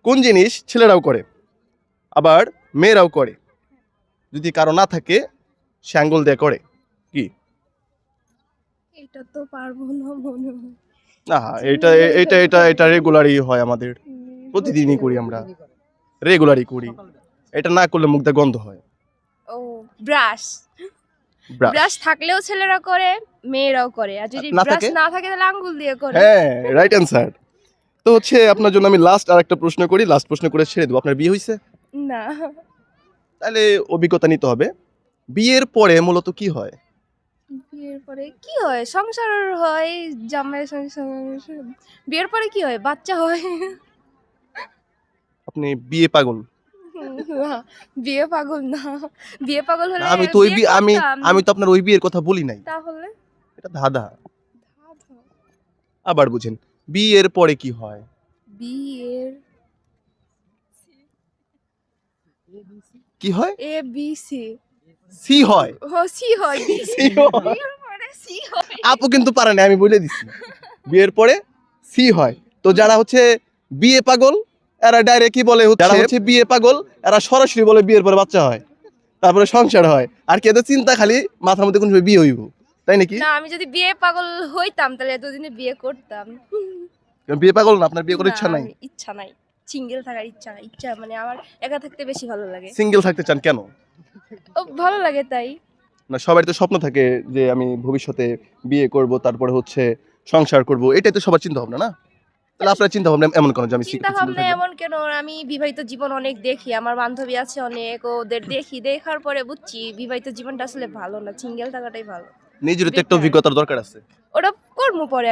কোন জিনিস ছেলেরাও করে আবার মেয়েরাও করে, যদি কারো না থাকে সে আঙ্গুল দিয়ে করে? কি? এটা তো পারবো না মনে হয়। না, এটা এটা এটা এটা রেগুলারই হয় আমাদের, প্রতিদিনই করি আমরা, রেগুলারই করি। এটা না করলে মুখ দিয়ে গন্ধ হয়। ও, ব্রাশ। ব্রাশ। ব্রাশ থাকলেও ছেলেরা করে, মেয়েরাও করে, আর যদি না ব্রাশ থাকে? না থাকে তাহলে আঙ্গুল দিয়ে করে। হ্যাঁ, রাইট অ্যান্সার। তো হচ্ছে আপনার জন্য আমি লাস্ট আর একটা প্রশ্ন করি, লাস্ট প্রশ্ন করে ছেড়ে দেবো। আপনার বিয়ে হয়েছে? না, তাহলে অভিজ্ঞতা নিতে হবে। বিয়ের পরে মূলত কি হয়? বিয়ের পরে কি হয়? সংসার হয়, জামাই সংসার। বিয়ের পরে কি হয়? বাচ্চা হয়। আপনি বিয়ে পাগল? না, বিয়ে পাগল না। বিয়ে পাগল না, হলে আমি তো ওই বিয়ে বিয়ে আমি করতাম। আমি তো আপনার ওই বিয়ের কথা বলি নাই। তাহলে এটা ধাঁধা। আবার বুঝেন, বিয়ের পরে কি হয়? বিয়ের কি হয়? A B C. সি হয়। ও, সি হয়। সি হয়। বিয়ের পরে সি হয়। আপু কিন্তু পারে না, আমি বলে দিচ্ছি। বিয়ের পরে সি হয়। তো যারা হচ্ছে বিয়ে পাগল এরা ডাইরেক্ট কি বলে, যারা হচ্ছে বিয়ে পাগল এরা সরাসরি বলে বিয়ের পরে বাচ্চা হয়, তারপরে সংসার হয়। আর কি এদের চিন্তা খালি মাথার মধ্যে কোন সময় বিয়ে হইব, তাই নাকি? না, আমি যদি বিয়ে পাগল হইতাম তাহলে এতদিনে বিয়ে করতাম। বিয়ে পাগল না, আপনার বিয়ে করার না, ইচ্ছা নাই? আমি ইচ্ছা নাই। সিঙ্গেল থাকার ইচ্ছা নাই। ইচ্ছা মানে আমার একা থাকতে বেশি ভালো লাগে। সিঙ্গেল থাকতে চান কেন? ও, ভালো লাগে তাই। না, সবারই তো স্বপ্ন থাকে যে আমি ভবিষ্যতে বিয়ে করব, তারপরে হচ্ছে সংসার করব, এটাই তো সবার চিন্তা ভাবনা, না? তাহলে আপনার চিন্তা ভাবনা এমন কেন যে আমি চিন্তা সিঙ্গেল ভাবনা থাকবো? এমন কেন? আমি বিবাহিত জীবন অনেক দেখি, আমার বান্ধবী আছে অনেক, ওদের দেখি, দেখার পরে বুঝছি বিবাহিত জীবনটা আসলে ভালো না, সিঙ্গেল থাকাটাই ভালো। নিজের তো একটা বেটার। অভিজ্ঞতার দরকার আছে। ওটা করবো পরে।